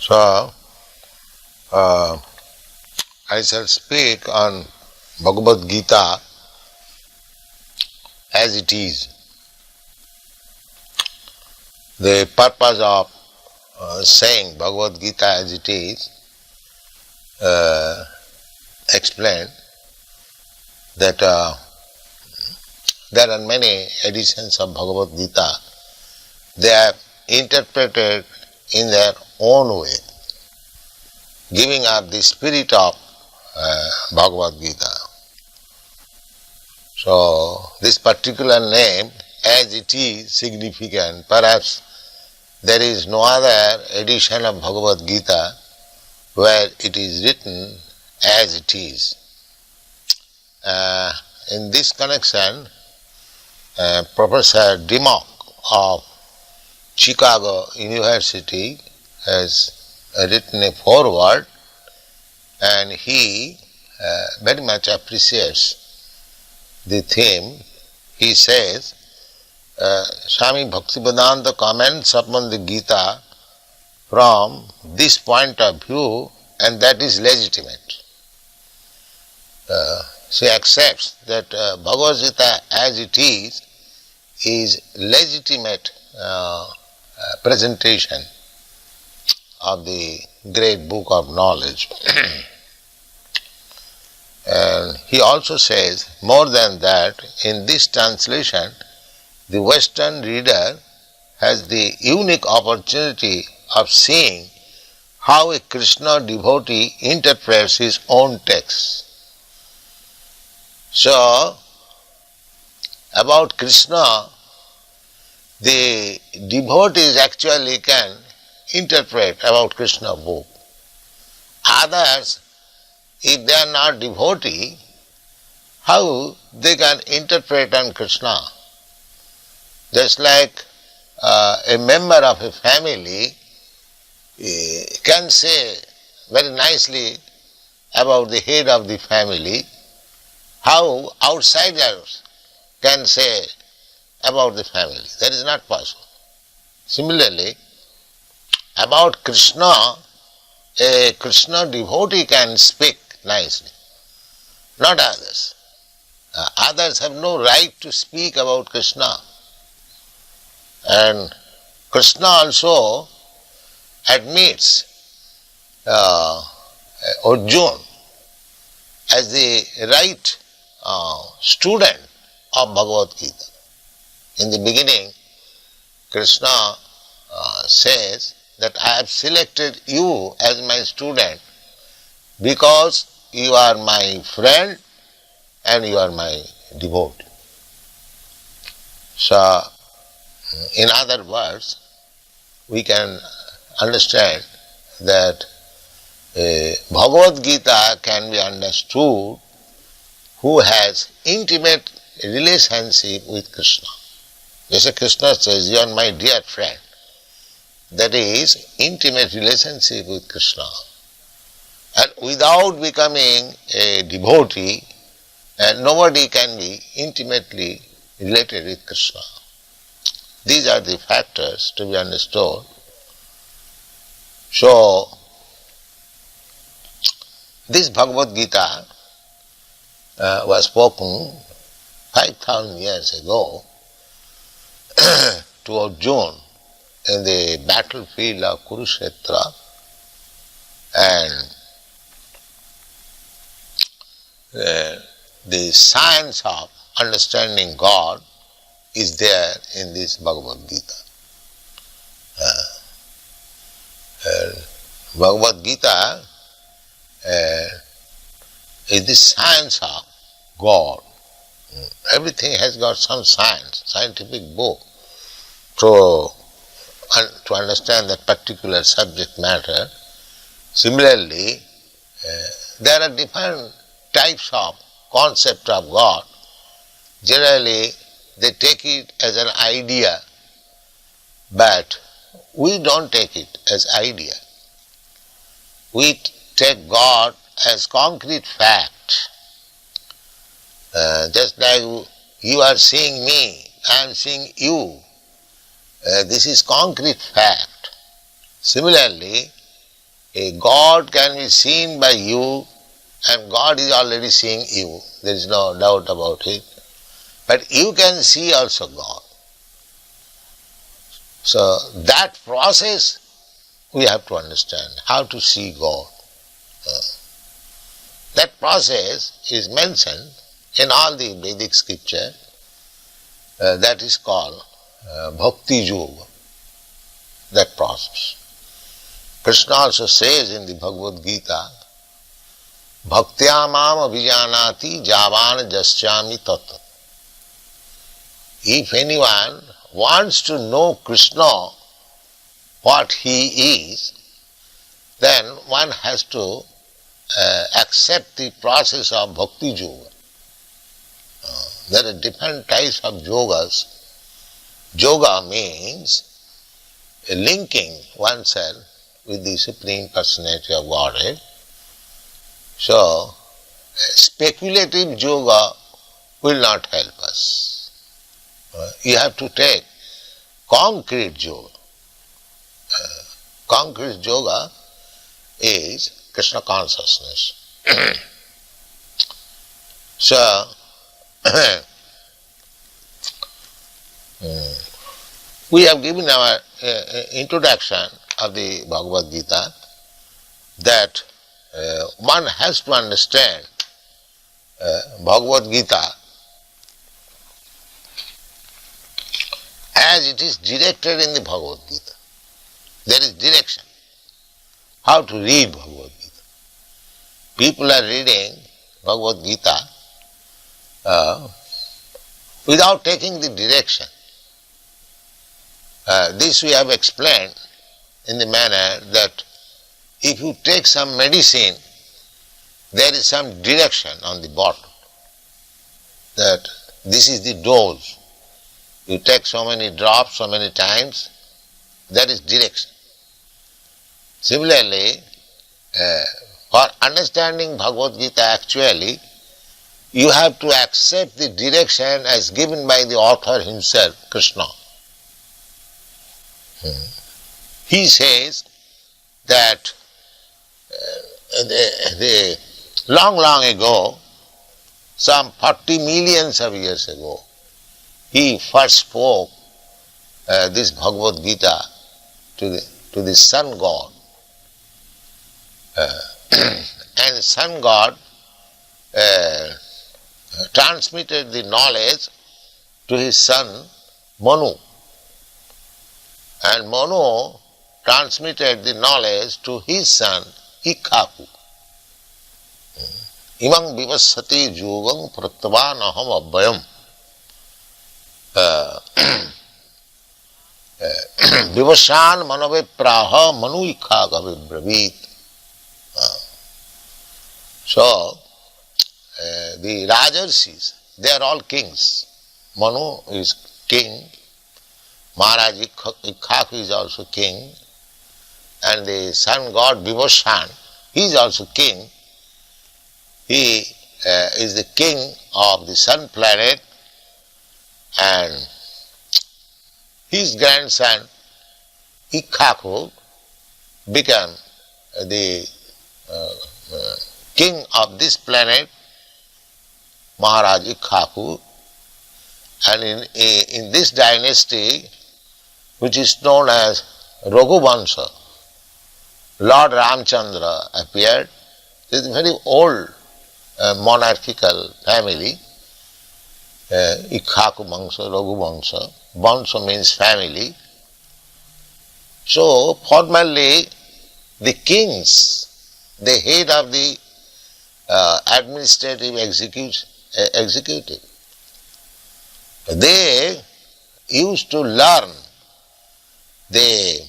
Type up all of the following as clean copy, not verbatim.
So, I shall speak on Bhagavad Gita as it is. The purpose of saying Bhagavad Gita as it is explained that there are many editions of Bhagavad Gita. They are interpreted in their own way, giving up the spirit of Bhagavad Gita. So, this particular name, as it is, significant. Perhaps there is no other edition of Bhagavad Gita where it is written as it is. In this connection, Professor Dimmock of Chicago University has written a foreword, and he very much appreciates the theme. He says, Swami Bhaktivedanta comments upon the Gita from this point of view, and that is legitimate. She accepts that Bhagavad Gita as it is legitimate presentation of the great book of knowledge. And he also says, more than that, in this translation, the Western reader has the unique opportunity of seeing how a Krishna devotee interprets his own text. So, about Krishna, the devotees actually can interpret about Krishna book. Others, if they are not devotee, how they can interpret on Krishna? Just like a member of a family can say very nicely about the head of the family, how outsiders can say about the family. That is not possible. Similarly, about Krishna, a Krishna devotee can speak nicely, not others. Others have no right to speak about Krishna. And Krishna also admits Arjuna as the right student of Bhagavad Gita. In the beginning, Krishna says that I have selected you as my student because you are my friend and you are my devotee. So, in other words, we can understand that Bhagavad Gita can be understood who has intimate relationship with Krishna. Just Krishna says, you are my dear friend. That is intimate relationship with Krishna. And without becoming a devotee, nobody can be intimately related with Krishna. These are the factors to be understood. So, this Bhagavad Gita was spoken 5,000 years ago to Arjuna in the battlefield of Krshrath, and the science of understanding God is there in this Bhagavad Gita. Bhagavad Gita is the science of God. Everything has got some science, scientific book to understand that particular subject matter. Similarly, there are different types of concept of God. Generally, they take it as an idea, but we don't take it as idea. We take God as concrete fact. Just like you are seeing me, I am seeing you. This is concrete fact. Similarly, a God can be seen by you, and God is already seeing you. There is no doubt about it. But you can see also God. So that process we have to understand, how to see God. That process is mentioned in all the Vedic scripture. That is called bhakti yoga, that process. Krishna also says in the Bhagavad Gita, bhaktyamam avyayam javan jasyami tat. If anyone wants to know Krishna, what he is, then one has to accept the process of bhakti yoga. There are different types of yogas. Yoga means linking oneself with the Supreme Personality of Godhead. So, speculative yoga will not help us. You have to take concrete yoga. Concrete yoga is Krishna consciousness. So, we have given our introduction of the Bhagavad Gita that one has to understand Bhagavad Gita as it is directed in the Bhagavad Gita. There is direction. How to read Bhagavad Gita. People are reading Bhagavad Gita without taking the direction. This we have explained in the manner that if you take some medicine, there is some direction on the bottle, that this is the dose. You take so many drops, so many times, that is direction. Similarly, for understanding Bhagavad Gita actually, you have to accept the direction as given by the author himself, Krishna. He says that long ago, some 40 millions of years ago, he first spoke this Bhagavad Gita to the Sun God. And the Sun God transmitted the knowledge to his son Manu. And Manu transmitted the knowledge to his son Ikhaku. Imam vivassati yogam pratyaks aham avyayam. Vivashan manave praha manu ikhaka vibravit. So, the Rajarshis, they are all kings. Manu is king, Maharaj Ikhaku is also king, and the sun god Vivashan, he is also king. He is the king of the sun planet, and his grandson Ikhaku became the king of this planet, Maharaj Ikhaku, and in this dynasty, which is known as Raghuvansha, Lord Ramchandra appeared. It is a very old monarchical family, Ikhaku Vansha, Raghuvansha. Vansha means family. So formerly the kings, the head of the administrative executive, they used to learn the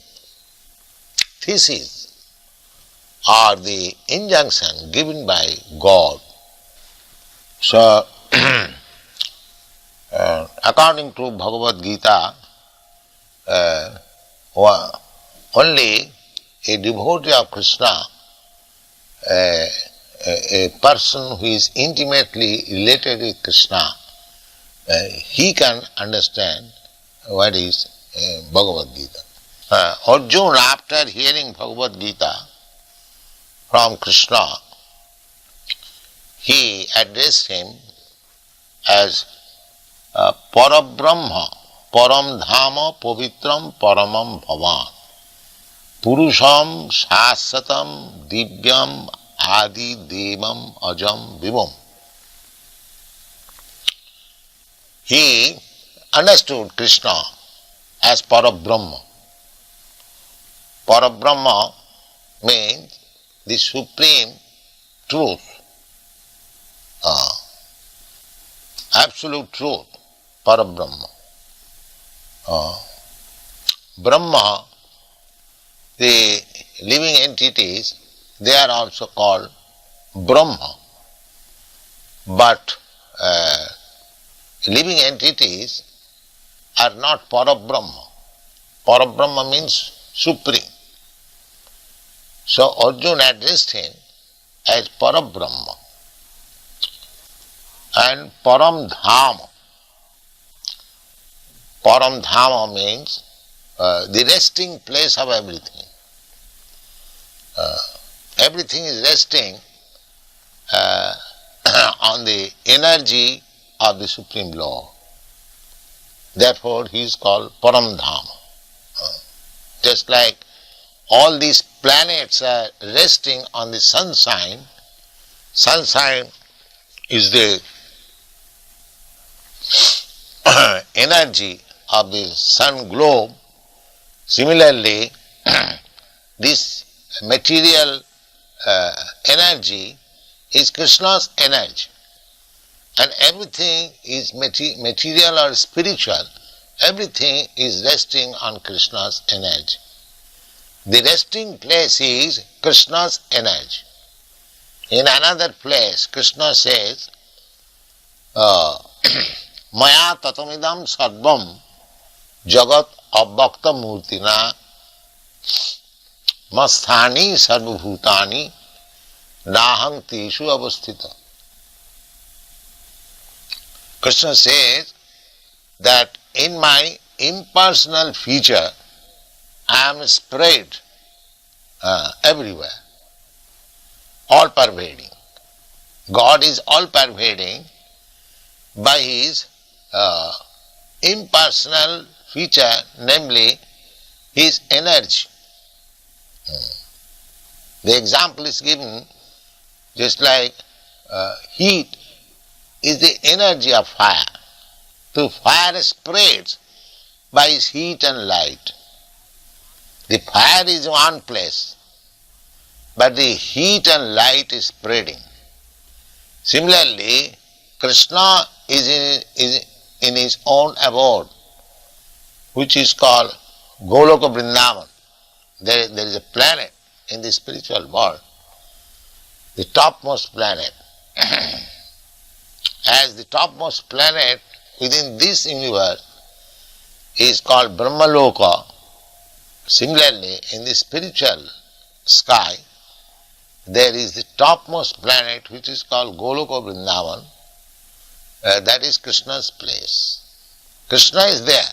thesis or the injunction given by God. So, according to Bhagavad Gita, only a devotee of Krishna, a person who is intimately related with Krishna, he can understand what is Bhagavad Gita. Arjuna, after hearing Bhagavad Gita, from Krishna, he addressed him as Parabrahma, Param Dhama, Pavitram, Paramam Bhavan, Purusham, Shasatam, Divyam, Adi, Devam, Ajam, Vivam. He understood Krishna as Parabrahma. Parabrahma means the supreme truth, absolute truth, Parabrahma. Brahma, the living entities, they are also called Brahma. But living entities are not Parabrahma. Parabrahma means supreme. So Arjuna addressed him as Parabrahma and Paramdhama. Paramdhama means the resting place of everything. Everything is resting on the energy of the Supreme Lord. Therefore he is called Paramdhama. Just like all these planets are resting on the sunshine, sunshine is the energy of the sun globe. Similarly, this material energy is Krishna's energy, and everything is material or spiritual, everything is resting on Krishna's energy. The resting place is Krishna's energy. In another place, Krishna says, Maya tatamidam sarvam jagat avyakta murtina masthani sarvabhutani naham teshu avasthita. Krishna says that in my impersonal feature I am spread everywhere, all pervading. God is all pervading by his impersonal feature, namely his energy. The example is given just like heat is the energy of fire. So fire spreads by its heat and light. The fire is one place, but the heat and light is spreading. Similarly, Krishna is in his own abode, which is called Goloka Vrindavan. There is a planet in the spiritual world, the topmost planet. As the topmost planet within this universe is called Brahmaloka, similarly in the spiritual sky there is the topmost planet which is called Goloka Vrindavan. That is Krishna's place. Krishna is there,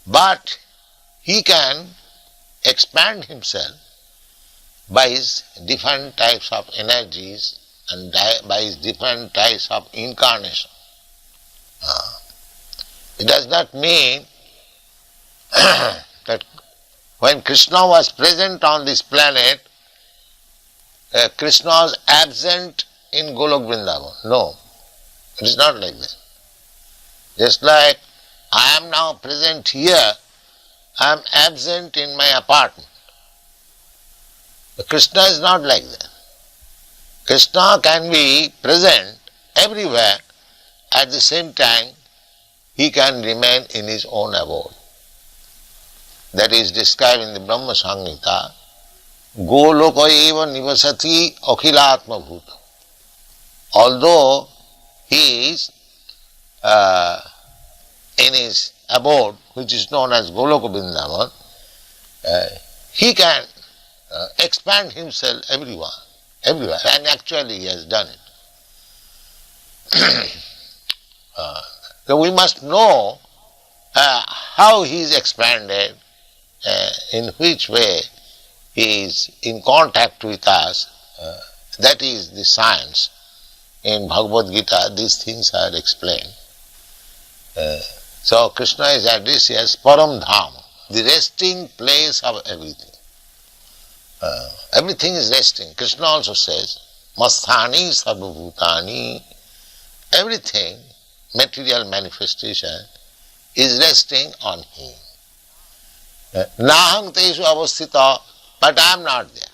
but he can expand himself by his different types of energies and by his different types of incarnation. It does not mean that when Krishna was present on this planet, Krishna was absent in Golok Vrindavan. No, it is not like that. Just like I am now present here, I am absent in my apartment. But Krishna is not like that. Krishna can be present everywhere, at the same time he can remain in his own abode. That is described in the Brahma Samhita. Goloka eva nivasati akhilatma bhuta. Although he is in his abode, which is known as Goloka Vrindavan, he can expand himself everywhere, and actually he has done it. So we must know how he is expanded, in which way is in contact with us, that is the science. In Bhagavad Gita, these things are explained. So Krishna is addressed as Param Dham, the resting place of everything. Everything is resting. Krishna also says, Masthani Sarvabhutani, everything, material manifestation, is resting on Him. Nahang Teshu Avasthita, but I am not there.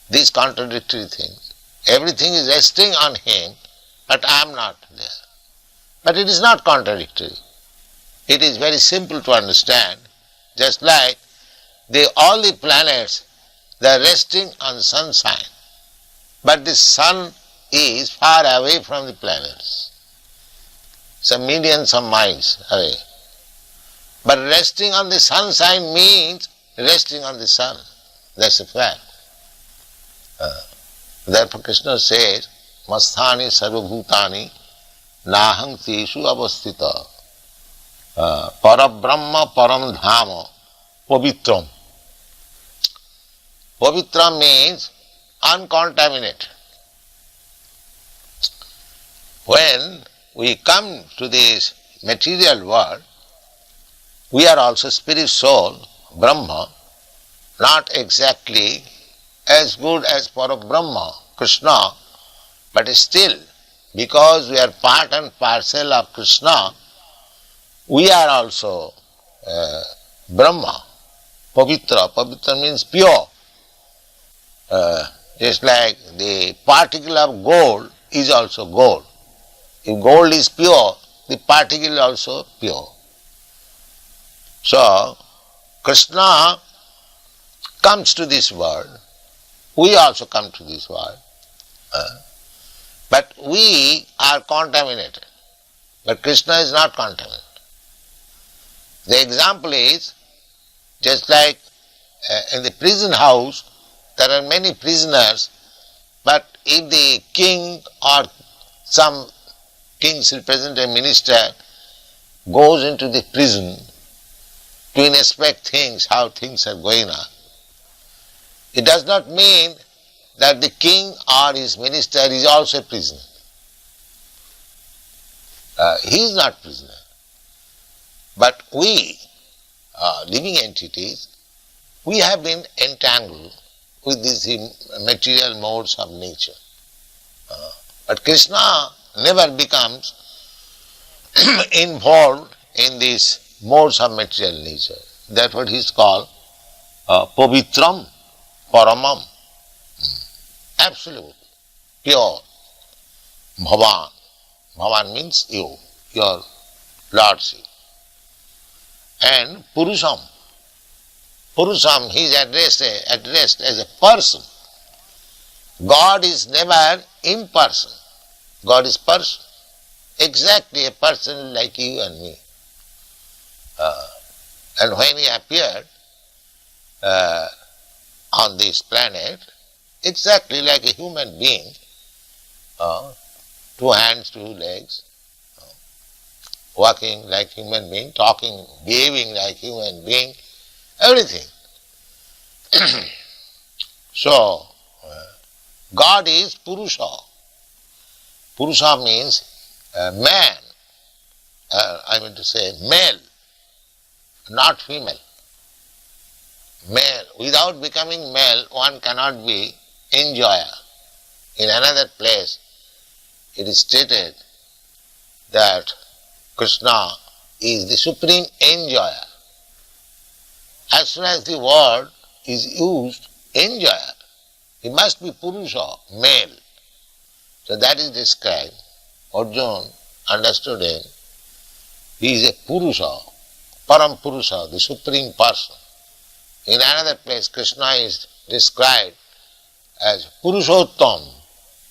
These contradictory things. Everything is resting on Him, but I am not there. But it is not contradictory. It is very simple to understand, just like all the planets, they are resting on sun sign, but the sun is far away from the planets, some millions of miles away. But resting on the sun sign means resting on the sun. That's a fact. Therefore Krishna says, Masthani sarvabhutani nahang teshu avasthita parabrahma param dhama pavitram. Pavitram means uncontaminated. When we come to this material world, we are also spirit soul, Brahma, not exactly as good as Parabrahma, Krishna, but still, because we are part and parcel of Krishna, we are also Brahma, Pavitra. Pavitra means pure. Just like the particle of gold is also gold. If gold is pure, the particle is also pure. So, Krishna comes to this world, we also come to this world, but we are contaminated, but Krishna is not contaminated. The example is, just like in the prison house, there are many prisoners, but if the king or some king's representative minister goes into the prison to inspect things, how things are going on, it does not mean that the king or his minister is also a prisoner. He is not prisoner. But we, living entities, we have been entangled with these material modes of nature. But Krishna never becomes involved in these modes of material nature. That's what he is called pavitram, paramam, absolute, pure, bhavan. Bhavan means you, your lordship. And purusham. Purusham, he is addressed as a person. God is never impersonal. God is person. Exactly a person like you and me. And when he appeared on this planet, exactly like a human being, 2 hands, 2 legs, walking like human being, talking, behaving like human being, everything. So, God is Purusha. Purusha means man, I mean to say male, not female. Male. Without becoming male, one cannot be enjoyer. In another place, it is stated that Krishna is the supreme enjoyer. As soon as the word is used, enjoyer, he must be Purusha, male. So that is described. Arjuna understood him. He is a Purusha, Param Purusha, the supreme person. In another place, Krishna is described as Purushottam,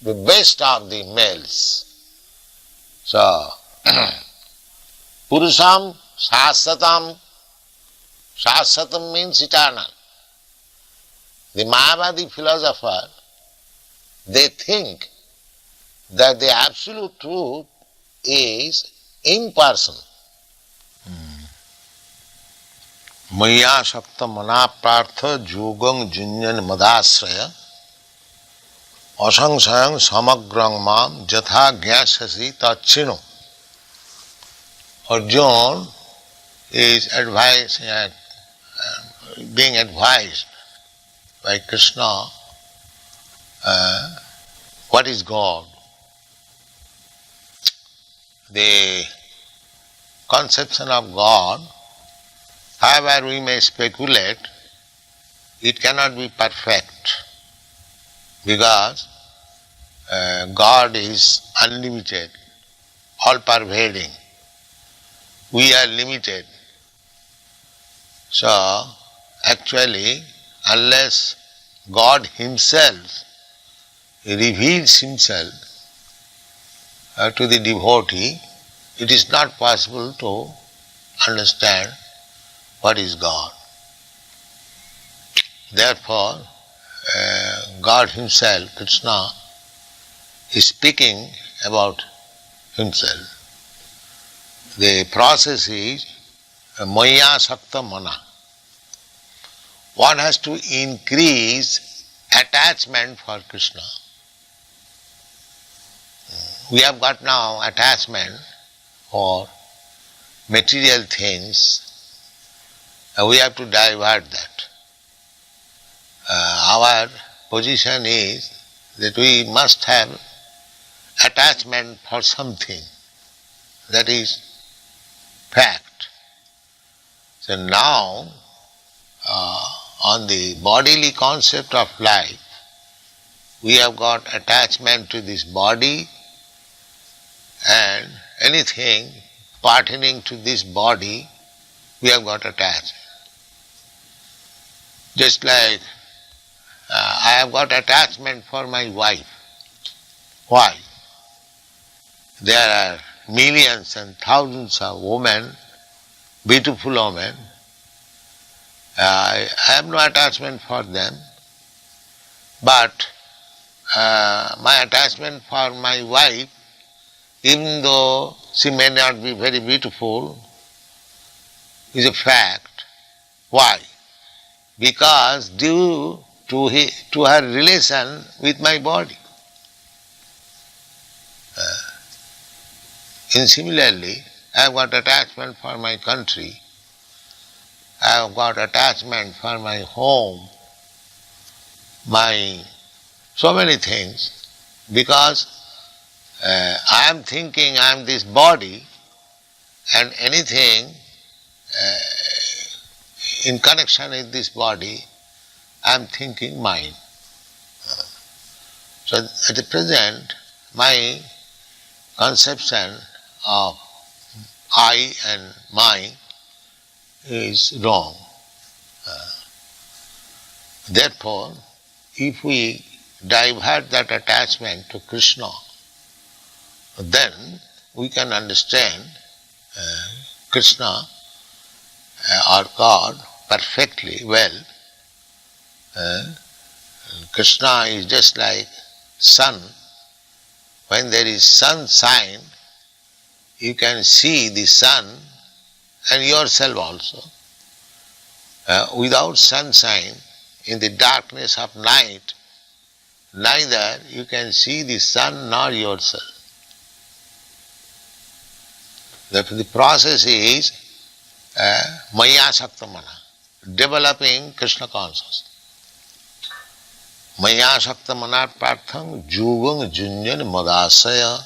the best of the males. So, Purusham Shasatam. Shasatam means eternal. The Mayavadi philosopher, they think that the absolute truth is impersonal. Maya Shakta Manaprartha Jogam Junyan Madasraya Asangsayang Samagrang Mam Jatha Gyasasi Tachino. Arjuna is being advised by Krishna what is God. The conception of God, however we may speculate, it cannot be perfect because God is unlimited, all-pervading. We are limited. So, actually, unless God Himself reveals Himself to the devotee, it is not possible to understand what is God. Therefore, God Himself, Krishna, is speaking about Himself. The process is Maya Sakta Mana. One has to increase attachment for Krishna. We have got now attachment for material things. We have to divert that. Our position is that we must have attachment for something. That is fact. So now, on the bodily concept of life, we have got attachment to this body, and anything pertaining to this body, we have got attached. Just like I have got attachment for my wife. Why? There are millions and thousands of women, beautiful women. I have no attachment for them, but my attachment for my wife, even though she may not be very beautiful, is a fact. Why? Because due to her relation with my body. And similarly, I have got attachment for my country, I have got attachment for my home, my so many things, because I am thinking I am this body, and anything in connection with this body, I am thinking mine. So at the present, my conception of I and mine is wrong. Therefore, if we divert that attachment to Krishna, then we can understand Krishna or God perfectly well. Krishna is just like sun. When there is sunshine, you can see the sun and yourself also. Without sunshine, in the darkness of night, neither you can see the sun nor yourself. Therefore, the process is Maya Sakta Mana, developing Krishna consciousness. Maya Sakta Mana Prartham Jogam Junyan Madasaya.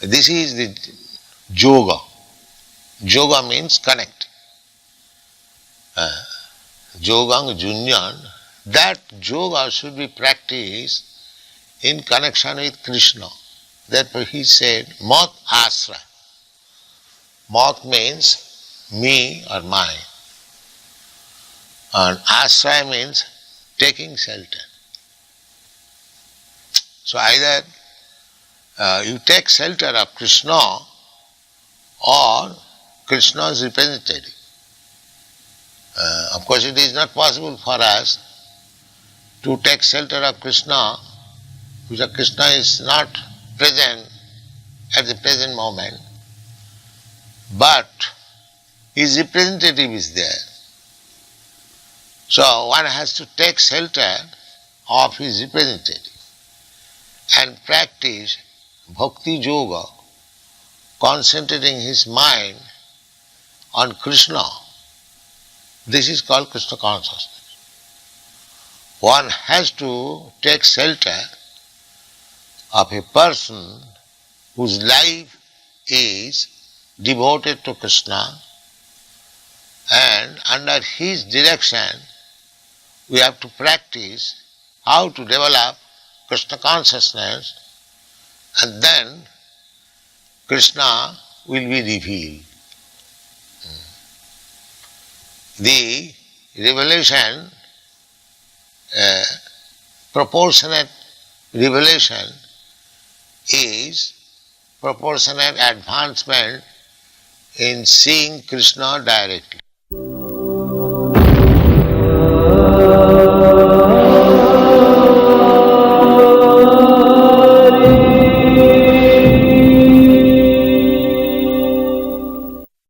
This is the yoga. Yoga means connect. Yogam Junyan, that yoga should be practiced in connection with Krishna. Therefore he said, Mat Asra. Mat means me or mine. And Asra means taking shelter. So either you take shelter of Krishna or Krishna's representative. Of course, it is not possible for us to take shelter of Krishna because Krishna is not present at the present moment. But his representative is there. So one has to take shelter of his representative and practice bhakti yoga, concentrating his mind on Krishna. This is called Krishna consciousness. One has to take shelter of a person whose life is devoted to Krishna, and under his direction we have to practice how to develop Krishna consciousness, and then Krishna will be revealed. The revelation, proportionate revelation is proportionate advancement in seeing Krishna directly.